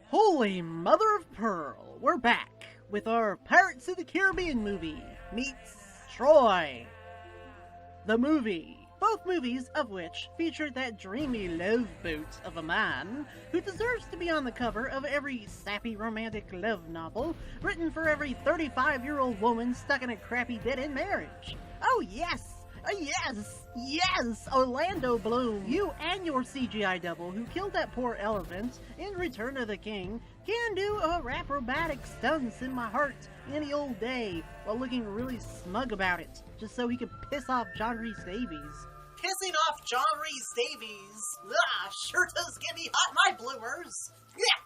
Holy mother of pearl, we're back with our Pirates of the Caribbean movie meets Troy, the movie. Both movies of which featured that dreamy love boat of a man who deserves to be on the cover of every sappy romantic love novel written for every 35-year-old woman stuck in a crappy dead-end marriage. Oh yes! Yes! Orlando Bloom, you and your CGI double who killed that poor elephant in Return of the King can do acrobatic stunts in my heart any old day while looking really smug about it, just so he can piss off John Rhys Davies. Pissing off John Rhys Davies? Sure does get me hot, my bloomers. Yeah.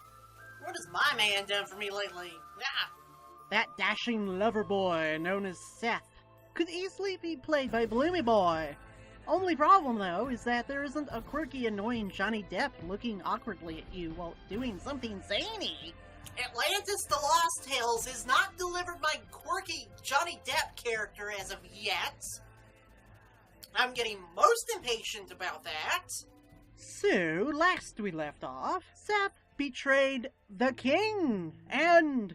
What has my man done for me lately? That dashing lover boy known as Seth could easily be played by Bloomy Boy. Only problem, though, is that there isn't a quirky, annoying Johnny Depp looking awkwardly at you while doing something zany. Atlantis The Lost Tales has not delivered my quirky Johnny Depp character as of yet. I'm getting most impatient about that. So, last we left off, Seth betrayed the king, and,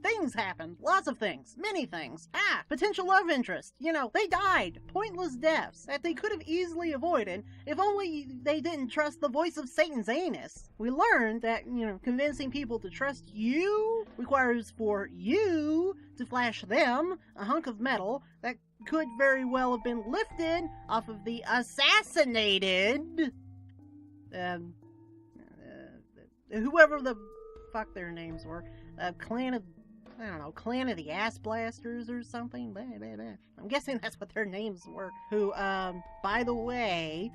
Things happened. Lots of things. Many things. Potential love interest. They died. Pointless deaths that they could have easily avoided if only they didn't trust the voice of Satan's anus. We learned that, convincing people to trust you requires for you to flash them a hunk of metal that could very well have been lifted off of the assassinated whoever the fuck their names were. Clan of the Ass Blasters or something. I'm guessing that's what their names were. Who, by the way,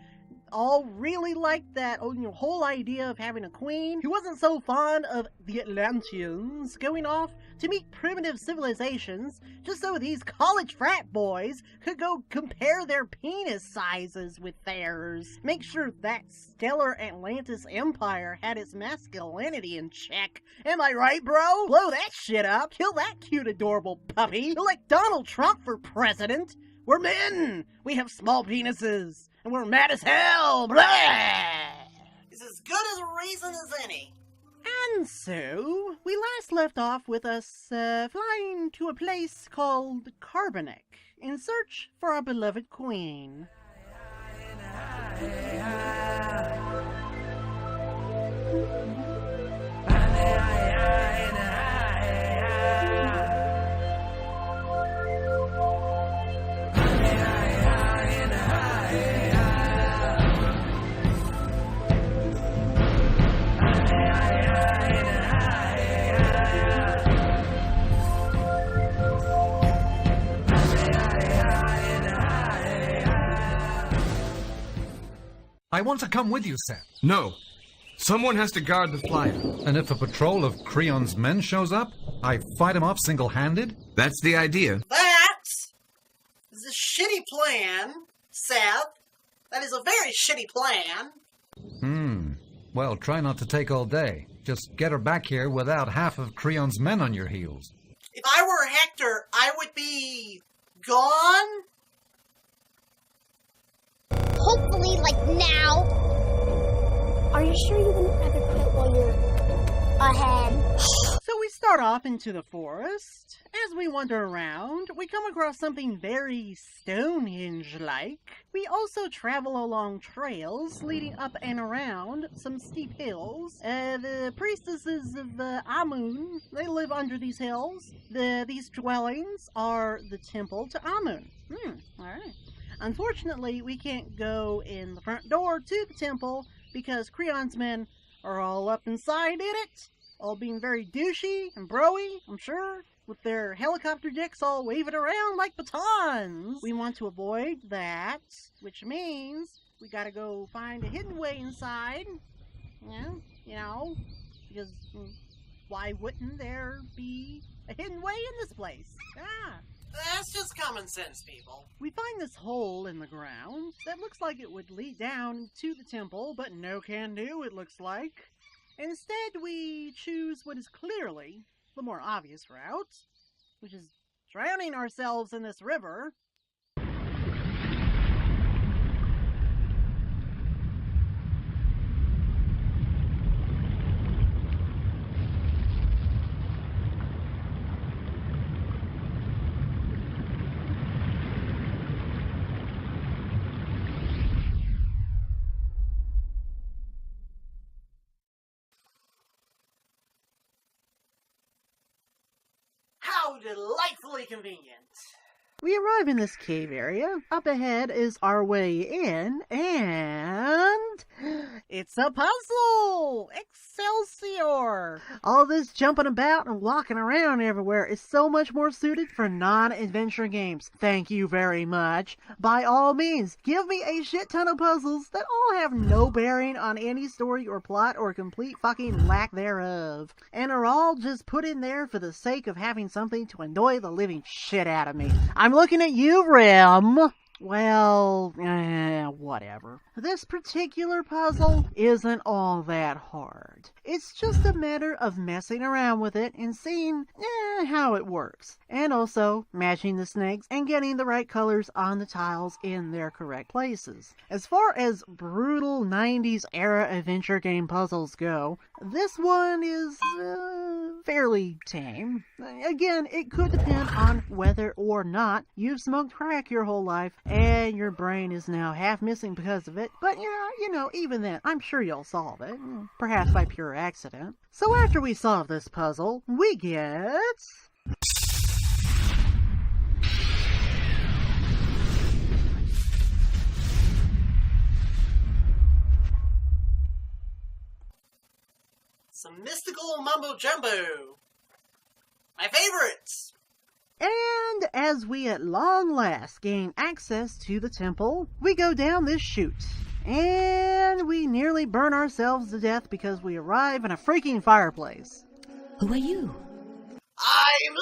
all really liked that whole idea of having a queen who wasn't so fond of the Atlanteans going off to meet primitive civilizations just so these college frat boys could go compare their penis sizes with theirs. Make sure that stellar Atlantis empire had its masculinity in check. Am I right, bro? Blow that shit up. Kill that cute, adorable puppy. Elect Donald Trump for president. We're men. We have small penises. And we're mad as hell! Blah! It's as good as a reason as any. And so, we last left off with us flying to a place called Carbonek in search for our beloved queen. I want to come with you, Seth. No. Someone has to guard the flyer. And if a patrol of Creon's men shows up, I fight him off single-handed? That's the idea. That is a shitty plan, Seth. That is a very shitty plan. Well, try not to take all day. Just get her back here without half of Creon's men on your heels. If I were Hector, I would be gone. Hopefully, now. Are you sure you wouldn't rather quit while you're ahead? So we start off into the forest. As we wander around, we come across something very Stonehenge-like. We also travel along trails leading up and around some steep hills. The priestesses of Amun, they live under these hills. These dwellings are the temple to Amun. Alright. Unfortunately, we can't go in the front door to the temple because Creon's men are all up inside in it, all being very douchey and broy, I'm sure, with their helicopter dicks all waving around like batons. We want to avoid that, which means we gotta go find a hidden way inside. Because why wouldn't there be a hidden way in this place? That's just common sense, people. We find this hole in the ground that looks like it would lead down to the temple, but no can do, it looks like. Instead, we choose what is clearly the more obvious route, which is drowning ourselves in this river. How delightfully convenient. We arrive in this cave area. Up ahead is our way in, and it's a puzzle! Excelsior! All this jumping about and walking around everywhere is so much more suited for non-adventure games. Thank you very much. By all means, give me a shit ton of puzzles that all have no bearing on any story or plot or complete fucking lack thereof, and are all just put in there for the sake of having something to annoy the living shit out of me. I'm looking at you, Rem. Well, whatever. This particular puzzle isn't all that hard. It's just a matter of messing around with it and seeing how it works. And also matching the snakes and getting the right colors on the tiles in their correct places. As far as brutal 90s era adventure game puzzles go, this one is fairly tame. Again, it could depend on whether or not you've smoked crack your whole life and your brain is now half missing because of it. But even then, I'm sure you'll solve it, perhaps by pure accident. So after we solve this puzzle, we get some mystical mumbo-jumbo. My favorites! And as we at long last gain access to the temple, we go down this chute. And we nearly burn ourselves to death because we arrive in a freaking fireplace. Who are you? I'm...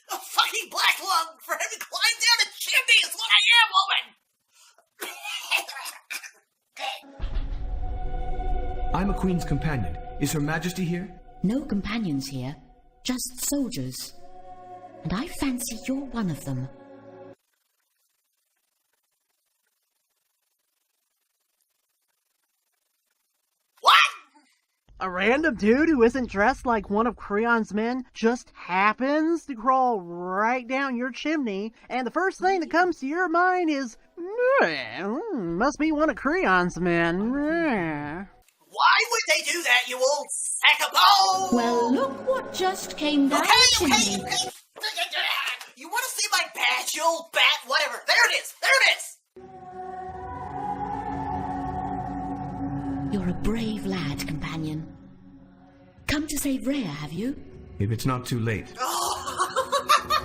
a fucking black lung for having climbed down a chimney is what I am, woman! I'm a queen's companion. Is Her Majesty here? No companions here, just soldiers. And I fancy you're one of them. What? A random dude who isn't dressed like one of Creon's men just happens to crawl right down your chimney, and the first thing that comes to your mind is, must be one of Creon's men. Why would they do that, you old sack of bones? Well, look what just came down to me. You want to see my badge, you old bat? Whatever. There it is. There it is. You're a brave lad, companion. Come to save Rhea, have you? If it's not too late. Oh,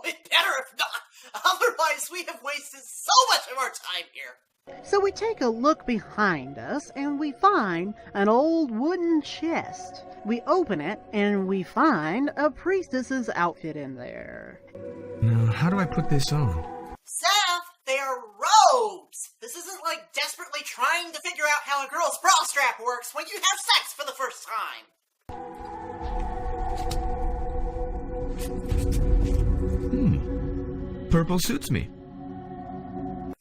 it better if not. Otherwise, we have wasted so much of our time here. So we take a look behind us and we find an old wooden chest. We open it and we find a priestess's outfit in there. Now, how do I put this on? Seth, they are robes. This isn't like desperately trying to figure out how a girl's bra strap works when you have sex for the first time. Purple suits me.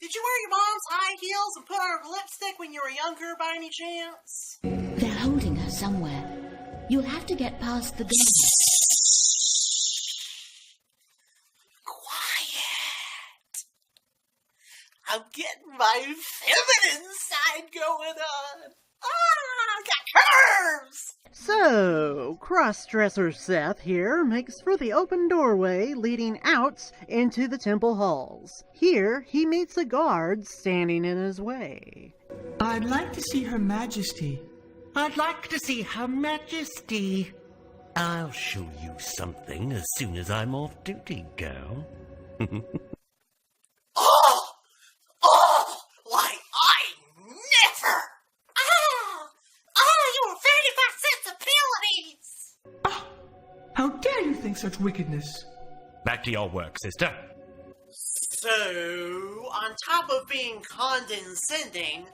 Did you wear your mom's high heels and put on lipstick when you were younger by any chance? They're holding her somewhere. You'll have to get past the gate. Quiet. I'm getting my feminine side going on. Got curves! So, cross-dresser Seth here makes for the open doorway leading out into the temple halls. Here, he meets a guard standing in his way. I'd like to see Her Majesty. I'd like to see Her Majesty. I'll show you something as soon as I'm off duty, girl. Why, I never! Your 35 sensibilities! How dare you think such wickedness? Back to your work, sister. So, on top of being condescending,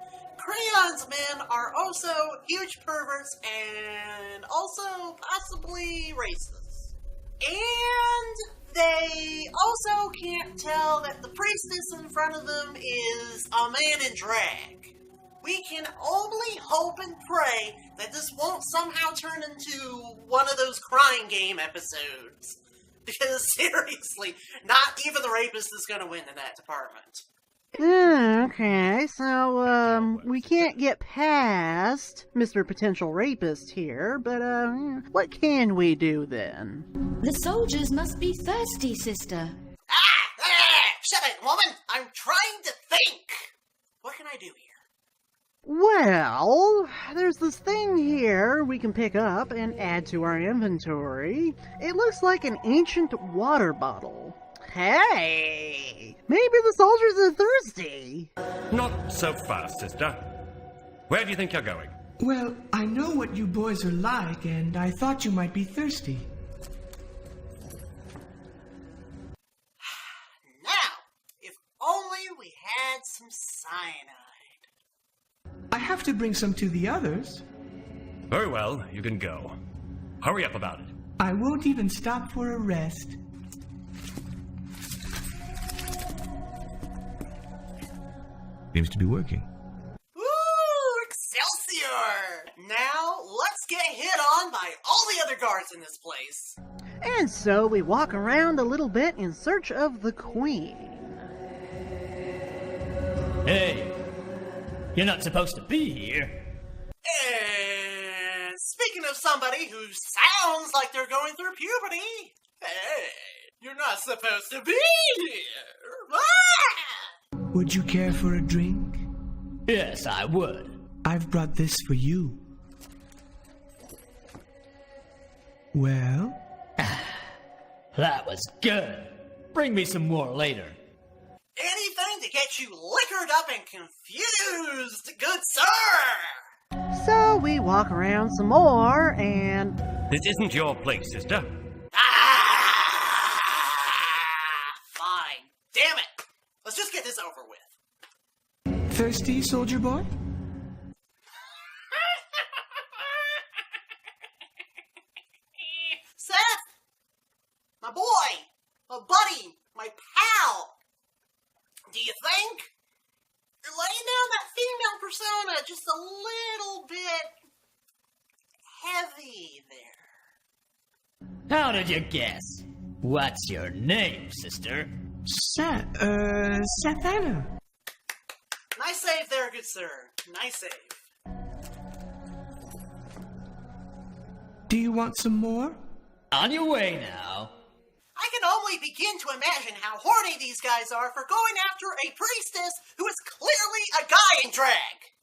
Creon's men are also huge perverts and also possibly racist. And they also can't tell that the priestess in front of them is a man in drag. We can only hope and pray that this won't somehow turn into one of those crying game episodes. Because seriously, not even the rapist is going to win in that department. Okay, so, we can't get past Mr. Potential Rapist here, but, what can we do then? The soldiers must be thirsty, sister. Shut it, woman! I'm trying to think! What can I do here? Well, there's this thing here we can pick up and add to our inventory. It looks like an ancient water bottle. Hey! Maybe the soldiers are thirsty! Not so fast, sister. Where do you think you're going? Well, I know what you boys are like, and I thought you might be thirsty. Now, if only we had some cyanide. I have to bring some to the others. Very well, you can go. Hurry up about it. I won't even stop for a rest. Seems to be working. Woo! Excelsior! Now, let's get hit on by all the other guards in this place. And so we walk around a little bit in search of the Queen. Hey, you're not supposed to be here. And speaking of somebody who sounds like they're going through puberty, hey, you're not supposed to be here. Ah! Would you care for a drink? Yes, I would. I've brought this for you. Well? That was good. Bring me some more later. Anything to get you liquored up and confused, good sir! So we walk around some more, and... This isn't your place, sister. Fine. Damn it! Let's just get this over with. Thirsty, soldier boy? Seth! My boy! My buddy! My pal! Do you think? You're laying down that female persona just a little bit heavy there. How did you guess? What's your name, sister? Sathana. Nice save there, good sir. Nice save. Do you want some more? On your way now. I can only begin to imagine how horny these guys are for going after a priestess who is clearly a guy in drag.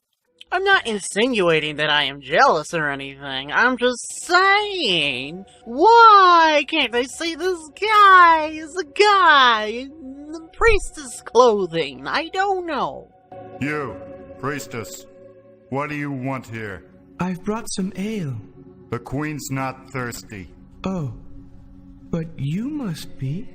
I'm not insinuating that I am jealous or anything. I'm just saying, why can't they see this guy is a guy in the priestess clothing? I don't know. You, priestess, what do you want here? I've brought some ale. The queen's not thirsty. Oh, but you must be.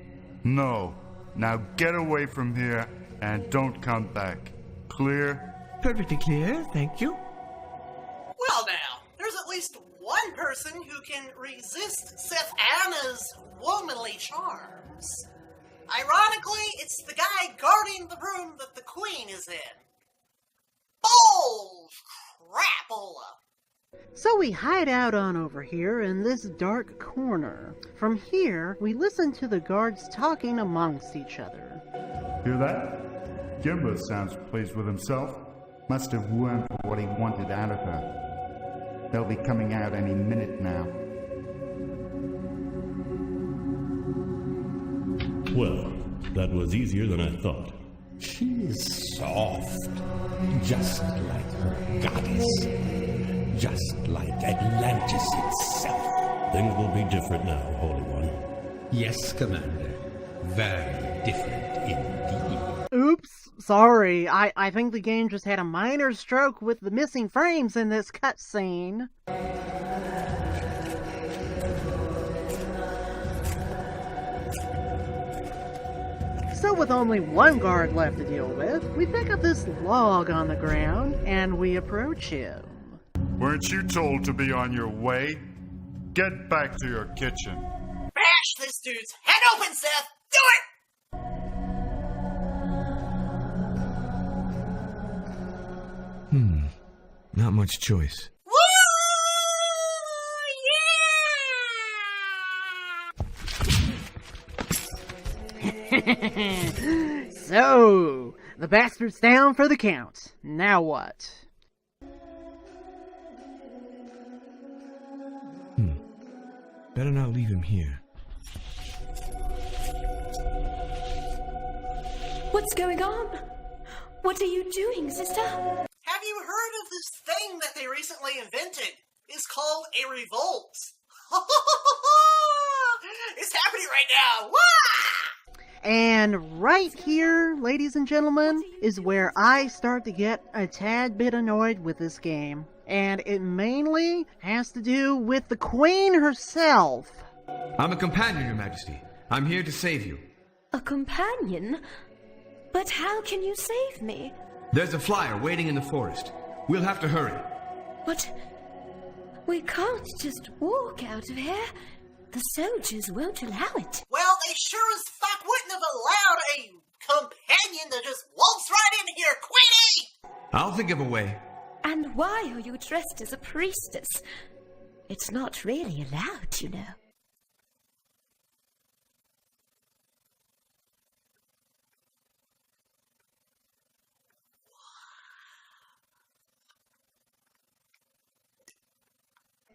No. Now get away from here and don't come back. Clear? Perfectly clear, thank you. Well now, there's at least one person who can resist Seth Anna's womanly charms. Ironically, it's the guy guarding the room that the queen is in. Bull crapola! So we hide out on over here in this dark corner. From here, we listen to the guards talking amongst each other. Hear that? Kimber sounds pleased with himself. Must have wormed for what he wanted out of her. They'll be coming out any minute now. Well, that was easier than I thought. She is soft, just like her goddess, just like Atlantis itself. Things will be different now, Holy One. Yes, Commander. Very different indeed. Oops, sorry. I think the game just had a minor stroke with the missing frames in this cutscene. So with only one guard left to deal with, we pick up this log on the ground and we approach him. Weren't you told to be on your way? Get back to your kitchen. Bash this dude's head open, Seth! Do it! Not much choice. Woo! Yeah! So, the bastard's down for the count. Now what? Better not leave him here. What's going on? What are you doing, sister? Have you heard of this thing that they recently invented? It's called a revolt. It's happening right now. Wah! And right here, ladies and gentlemen, is where I start to get a tad bit annoyed with this game. And it mainly has to do with the Queen herself. I'm a companion, Your Majesty. I'm here to save you. A companion? But how can you save me? There's a flyer waiting in the forest. We'll have to hurry. But we can't just walk out of here. The soldiers won't allow it. Well, they sure as fuck wouldn't have allowed a companion to just waltz right in here, Queenie! I'll think of a way. And why are you dressed as a priestess? It's not really allowed, you know.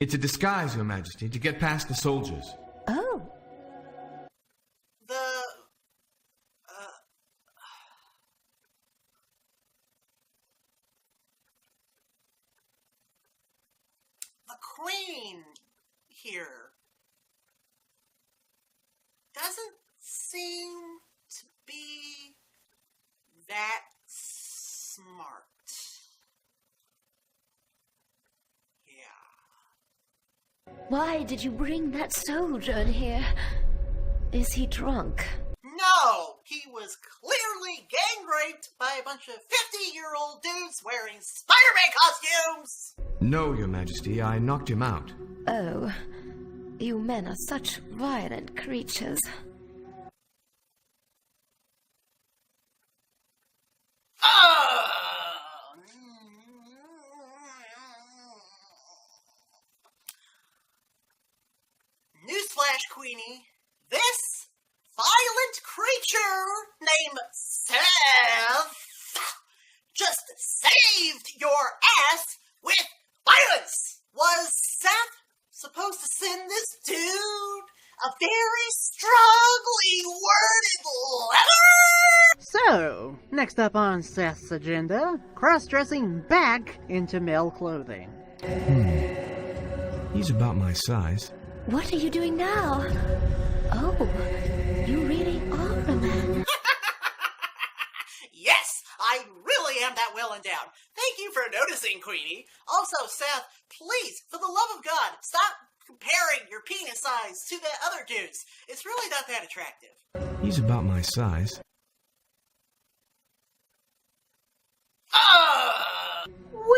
It's a disguise, Your Majesty, to get past the soldiers. Oh. The Queen here doesn't seem to be that smart. Why did you bring that soldier in here? Is he drunk? No! He was clearly gang raped by a bunch of 50-year-old dudes wearing Spider-Man costumes! No, Your Majesty, I knocked him out. Oh, you men are such violent creatures. Newsflash, Queenie. This violent creature named Seth just saved your ass with violence. Was Seth supposed to send this dude a very strongly worded letter? So, next up on Seth's agenda, cross-dressing back into male clothing. He's about my size. What are you doing now? Oh, you really are a man. Yes, I really am that well endowed. Thank you for noticing, Queenie. Also, Seth, please, for the love of God, stop comparing your penis size to the other dudes. It's really not that attractive. He's about my size.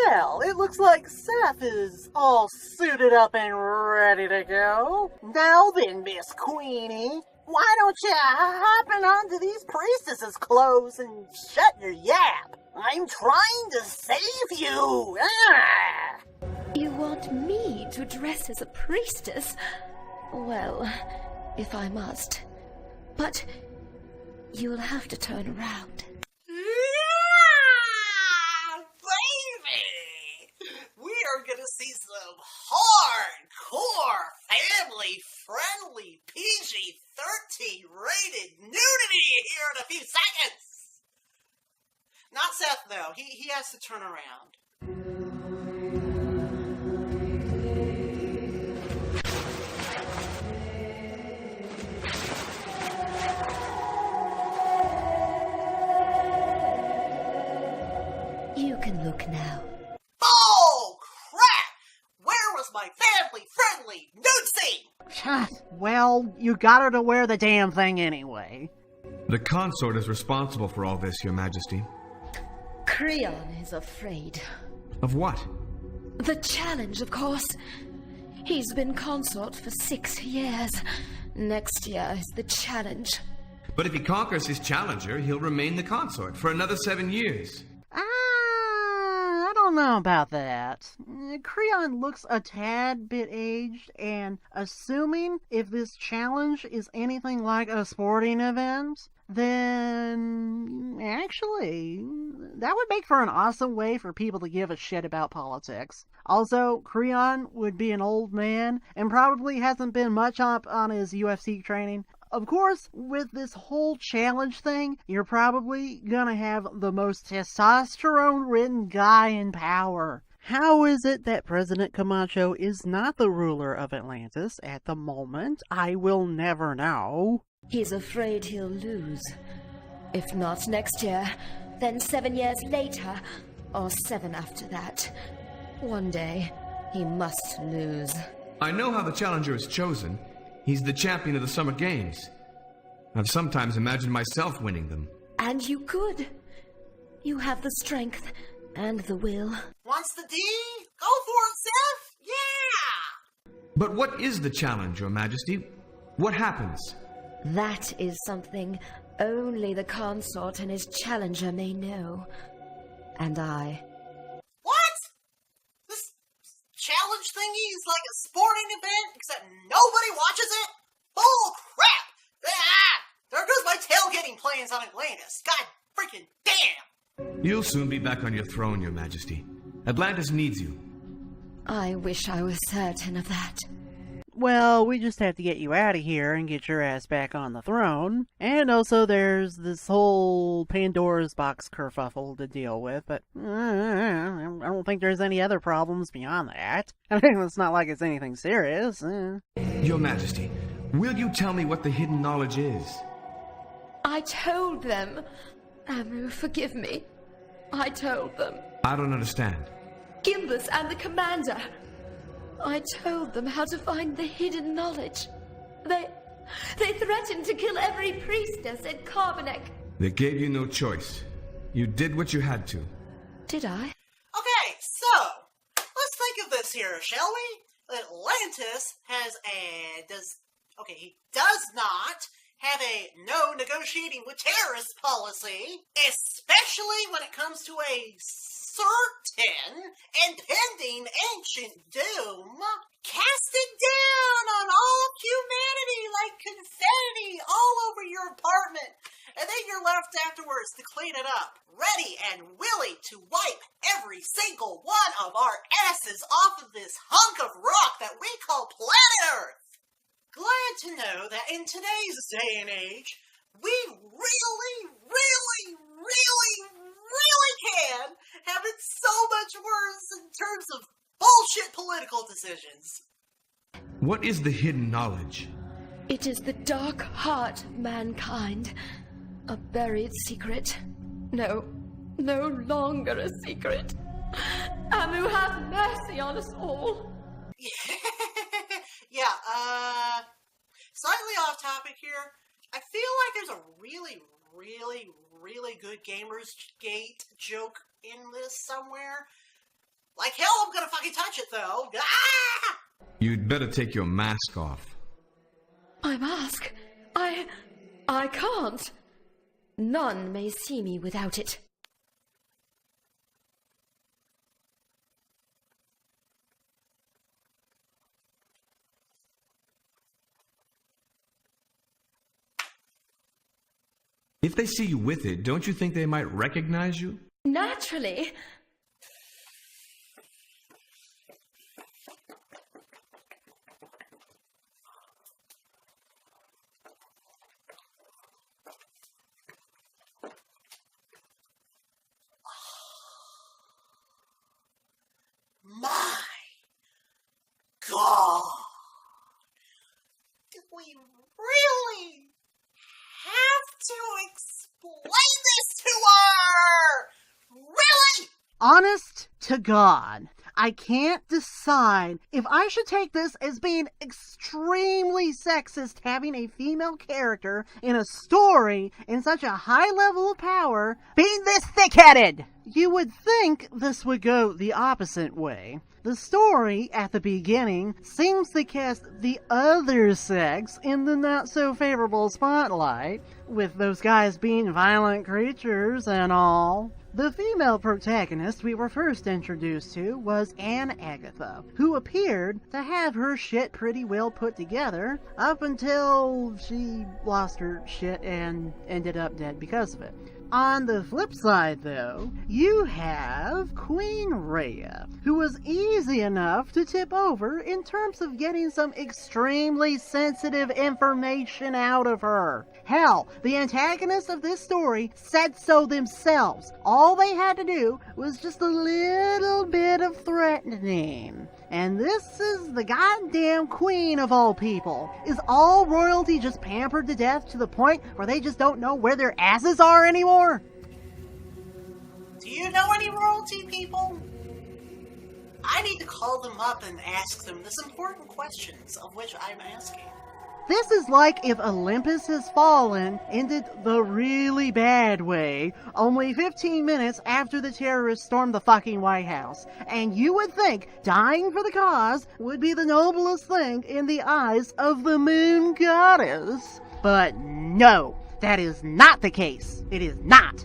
Well, it looks like Seth is all suited up and ready to go. Now then, Miss Queenie, why don't you hop in onto these priestesses' clothes and shut your yap? I'm trying to save you! Ah! You want me to dress as a priestess? Well, if I must. But you'll have to turn around. Gonna see some hardcore, family-friendly, PG-13 rated nudity here in a few seconds! Not Seth, though. He has to turn around. You can look now. Oh, crap! Where was my family-friendly nude scene? Well, you got her to wear the damn thing anyway. The consort is responsible for all this, Your Majesty. Creon is afraid. Of what? The challenge, of course. He's been consort for 6 years. Next year is the challenge. But if he conquers his challenger, he'll remain the consort for another 7 years. I don't know about that. Creon looks a tad bit aged, and assuming if this challenge is anything like a sporting event, then actually, that would make for an awesome way for people to give a shit about politics. Also, Creon would be an old man and probably hasn't been much up on his UFC training. Of course, with this whole challenge thing, you're probably gonna have the most testosterone-ridden guy in power. How is it that President Camacho is not the ruler of Atlantis at the moment? I will never know. He's afraid he'll lose. If not next year, then 7 years later, or 7 after that. One day, he must lose. I know how the challenger is chosen. He's the champion of the Summer Games. I've sometimes imagined myself winning them. And you could. You have the strength and the will. Wants the D? Go for it, Seth! Yeah! But what is the challenge, Your Majesty? What happens? That is something only the consort and his challenger may know. And I. What? This challenge thingy is like a sporting event, except nobody watches it? Bull crap! Ah! There goes my tailgating plans on Atlantis. God freaking damn! You'll soon be back on your throne, Your Majesty. Atlantis needs you. I wish I was certain of that. Well, we just have to get you out of here and get your ass back on the throne. And also there's this whole Pandora's box kerfuffle to deal with, but I don't think there's any other problems beyond that. I mean, it's not like it's anything serious. Your Majesty, will you tell me what the hidden knowledge is? I told them. Amu, forgive me. I told them. I don't understand. Gimbus and the commander. I told them how to find the hidden knowledge. They threatened to kill every priestess at Carbonek. They gave you no choice. You did what you had to. Did I? Okay, so, let's think of this here, shall we? Atlantis does not have a no negotiating with terrorists policy, especially when it comes to a certain and pending ancient doom casting down on all of humanity like confetti all over your apartment, and then you're left afterwards to clean it up, ready and willing to wipe every single one of our asses off of this hunk of rock that we call planet Earth. Glad to know that in today's day and age, we really can have it so much worse in terms of bullshit political decisions. What is the hidden knowledge? It is the dark heart of mankind. A buried secret. No longer a secret. Amu, have mercy on us all. Yeah, slightly off topic here. I feel like there's a really good Gamersgate joke in this somewhere. Like hell, I'm gonna fucking touch it though. Ah! You'd better take your mask off. My mask? I can't. None may see me without it. If they see you with it, don't you think they might recognize you? Naturally. My God. Do we really have to explain this to her? Really? Honest to God, I can't decide if I should take this as being extremely sexist, having a female character in a story in such a high level of power being this thick-headed. You would think this would go the opposite way. The story, at the beginning, seems to cast the other sex in the not-so-favorable spotlight, with those guys being violent creatures and all. The female protagonist we were first introduced to was Anne Agatha, who appeared to have her shit pretty well put together up until she lost her shit and ended up dead because of it. On the flip side, though, you have Queen Rhea, who was easy enough to tip over in terms of getting some extremely sensitive information out of her. Hell, the antagonists of this story said so themselves. All they had to do was just a little bit of threatening. And this is the goddamn queen of all people. Is all royalty just pampered to death to the point where they just don't know where their asses are anymore? Do you know any royalty people? I need to call them up and ask them this important questions of which I'm asking. This is like if Olympus Has Fallen ended the really bad way, only 15 minutes after the terrorists stormed the fucking White House. And you would think dying for the cause would be the noblest thing in the eyes of the moon goddess. But no, that is not the case. It is not.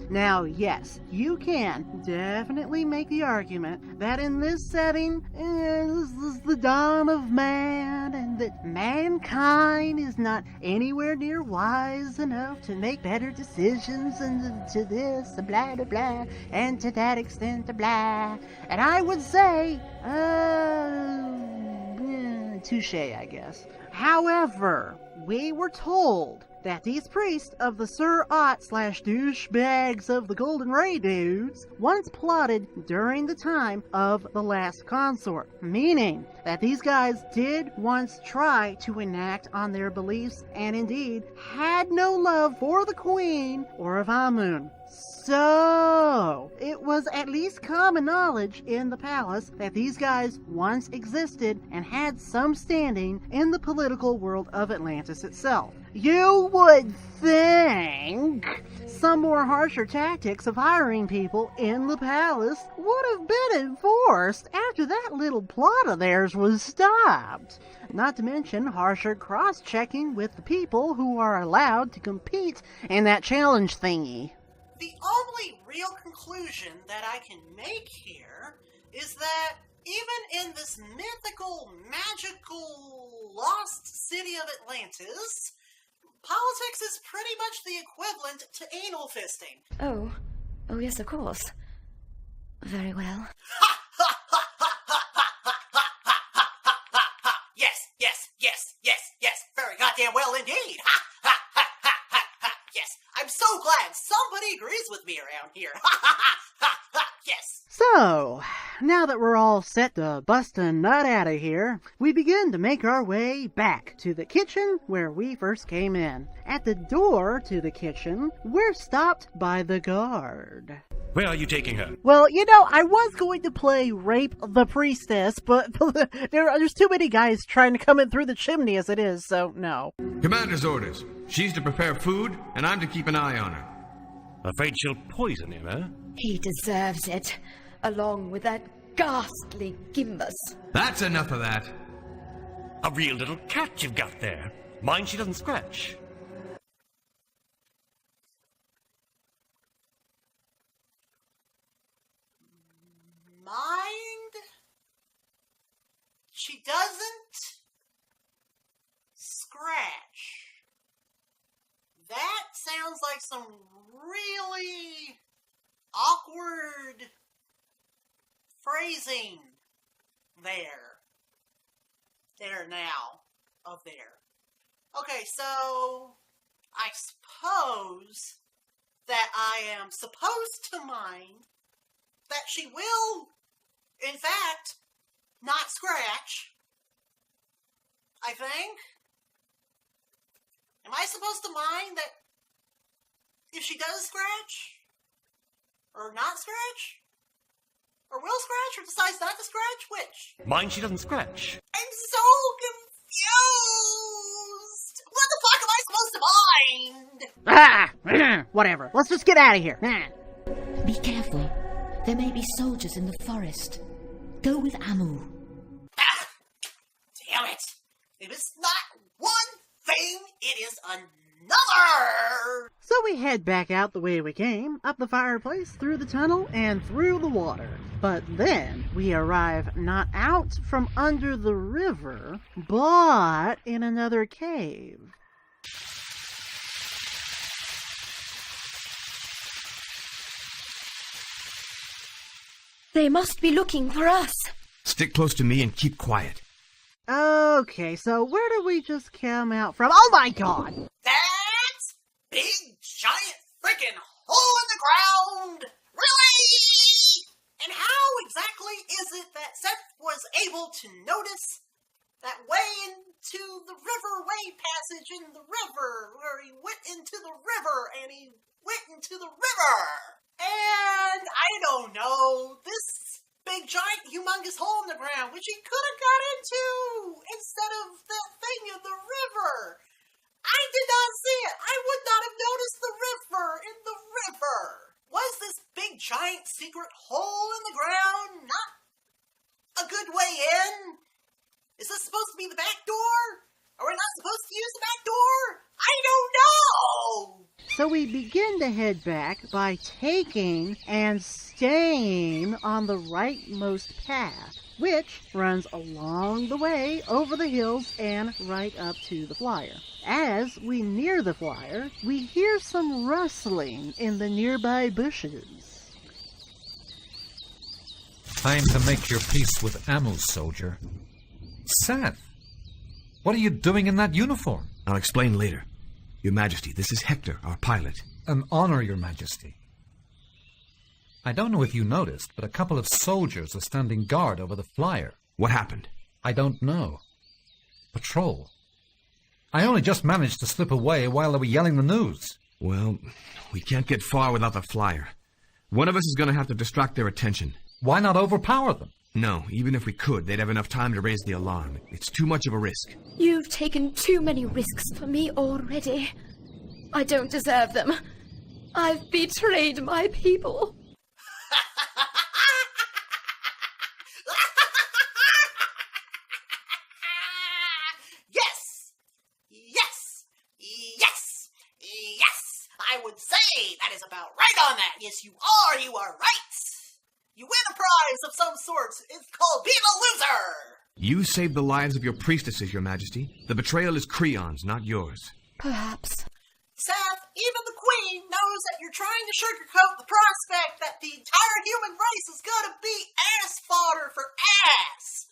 Now, yes, you can definitely make the argument that in this setting, this is the dawn of man, and that mankind is not anywhere near wise enough to make better decisions, and to this, blah, blah, blah, and to that extent, blah. And I would say, touche, I guess. However, we were told that these priests of the Sir Ott/douchebags of the Golden Ray dudes once plotted during the time of the last consort, meaning that these guys did once try to enact on their beliefs and indeed had no love for the Queen or Amun. So, it was at least common knowledge in the palace that these guys once existed and had some standing in the political world of Atlantis itself. You would think some more harsher tactics of hiring people in the palace would have been enforced after that little plot of theirs was stopped. Not to mention harsher cross-checking with the people who are allowed to compete in that challenge thingy. The only real conclusion that I can make here is that even in this mythical, magical, lost city of Atlantis, politics is pretty much the equivalent to anal fisting. Oh yes, of course. Very well. Yes, very goddamn well indeed. Yes, I'm so glad somebody agrees with me around here. Yes. So, now that we're all set to bust a nut out of here, we begin to make our way back to the kitchen where we first came in. At the door to the kitchen, we're stopped by the guard. Where are you taking her? Well, I was going to play Rape the Priestess, but there's too many guys trying to come in through the chimney as it is, so no. Commander's orders. She's to prepare food, and I'm to keep an eye on her. Afraid she'll poison him, eh? He deserves it, along with that ghastly Gimbus. That's enough of that. A real little cat you've got there. Mind she doesn't scratch. Mind? She doesn't scratch. That sounds like some really awkward phrasing there. There now. Of there. Okay, so I suppose that I am supposed to mind that she will, in fact, not scratch. I think. Am I supposed to mind that if she does scratch? Or not scratch? Or will scratch? scratcher decides not to scratch which? Mine she doesn't scratch. I'm so confused! What the fuck am I supposed to mind? Whatever. Let's just get out of here. Be careful. There may be soldiers in the forest. Go with Amu. Damn it! If it's not one thing, it is another! So we head back out the way we came, up the fireplace, through the tunnel, and through the water. But then we arrive not out from under the river, but in another cave. They must be looking for us. Stick close to me and keep quiet. Okay, so where did we just come out from? Oh my god! That big, giant, freaking hole in the ground! Really? And how exactly is it that Seth was able to notice that way into the riverway passage in the river, where he went into the river, and he went into the river? And I don't know, this big, giant, humongous hole in the ground, which he could have got into instead of that thing in the river. I did not see it. I would not have noticed the river in the river. Was this big, giant, secret hole in the ground not a good way in? Is this supposed to be the back door? Are we not supposed to use the back door? I don't know! So we begin to head back by taking and staying on the rightmost path, which runs along the way, over the hills, and right up to the flyer. As we near the flyer, we hear some rustling in the nearby bushes. Time to make your peace with Amu, soldier. Seth, what are you doing in that uniform? I'll explain later. Your Majesty, this is Hector, our pilot. An honor, Your Majesty. I don't know if you noticed, but a couple of soldiers are standing guard over the flyer. What happened? I don't know. Patrol. I only just managed to slip away while they were yelling the news. Well, we can't get far without the flyer. One of us is going to have to distract their attention. Why not overpower them? No, even if we could, they'd have enough time to raise the alarm. It's too much of a risk. You've taken too many risks for me already. I don't deserve them. I've betrayed my people. Yes! Yes! Yes! Yes! I would say that is about right on that. Yes, you are. You are right. You win a prize of some sort. It's called being a loser. You saved the lives of your priestesses, Your Majesty. The betrayal is Creon's, not yours. Perhaps. Seth, even the Queen knows that you're trying to sugarcoat the prospect that the entire human race is gonna be ass fodder for ass.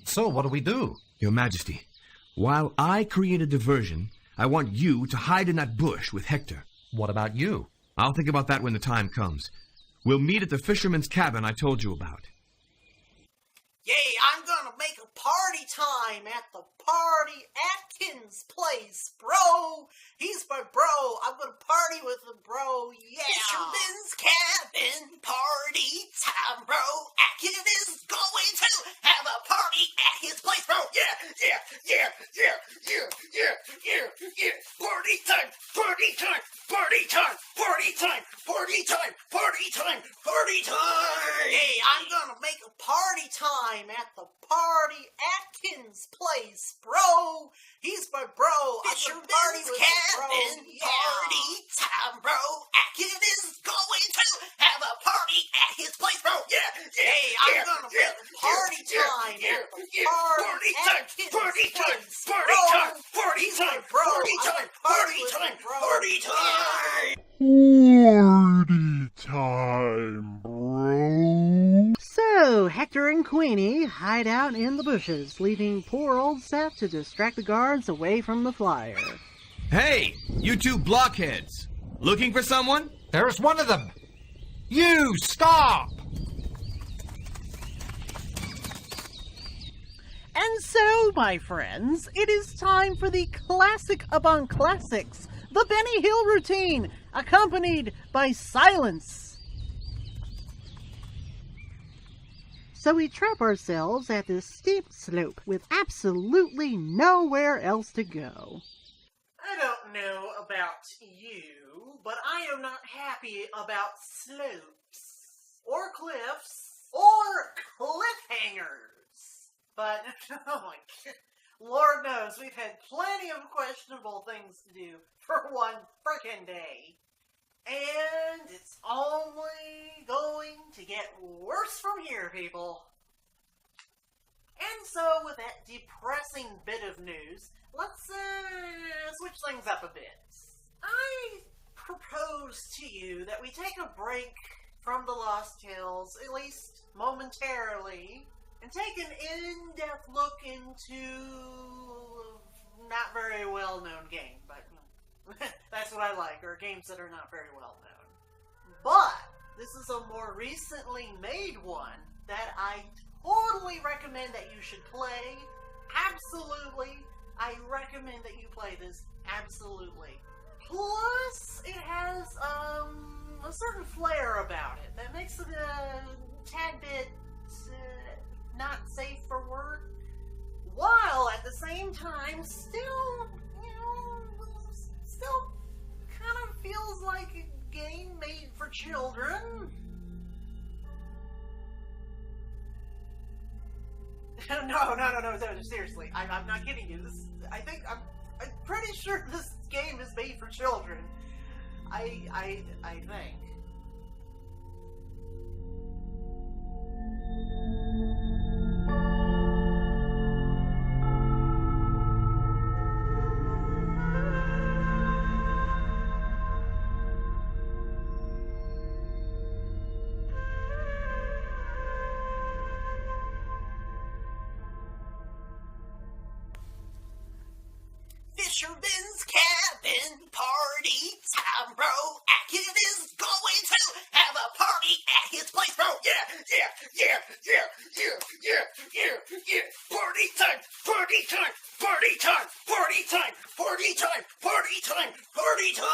So what do we do? Your Majesty, while I create a diversion, I want you to hide in that bush with Hector. What about you? I'll think about that when the time comes. We'll meet at the fisherman's cabin I told you about. Yay, I'm gonna make a party time at the Party Atkins place, bro. He's my bro. I'm gonna party with him, bro. Yeah. Fisherman's cabin party time, bro. Atkins is going to have a party at his place, bro. Yeah. Party time, party time, party time, party time, party time, party time, party time. Hey, I'm gonna make a party time at the Party Atkins place, bro. He's my bro. Fisherman's cabin party time, bro. Atkins is going to have a party at his place, bro. Yeah. Hey, I'm gonna make a party time at the Party Atkins party time, place, party bro. time, party time, party time, party time, party time. Party time, bro. So, Hector and Queenie hide out in the bushes, leaving poor old Seth to distract the guards away from the flyer. Hey, you two blockheads! Looking for someone? There's one of them! You, stop! And so, my friends, it is time for the classic among classics, the Benny Hill routine, accompanied by silence. So we trap ourselves at this steep slope with absolutely nowhere else to go. I don't know about you, but I am not happy about slopes, or cliffs, or cliffhangers. But, oh my god, Lord knows we've had plenty of questionable things to do for one frickin' day. And it's only going to get worse from here, people. And so, with that depressing bit of news, let's switch things up a bit. I propose to you that we take a break from the Lost Tales, at least momentarily, and take an in-depth look into a not very well-known game, but that's what I like, or games that are not very well-known. But this is a more recently made one that I totally recommend that you should play. Absolutely. I recommend that you play this. Absolutely. Plus, it has a certain flair about it that makes it a tad bit not safe for work, while at the same time still, still kind of feels like a game made for children. No, seriously, I'm not kidding you. I'm pretty sure this game is made for children. I think. Fisherman's cabin, party time, bro. Atkins is going to have a party at his place, bro. Yeah. Party time, party time, party time, party time, party time, party time, party time.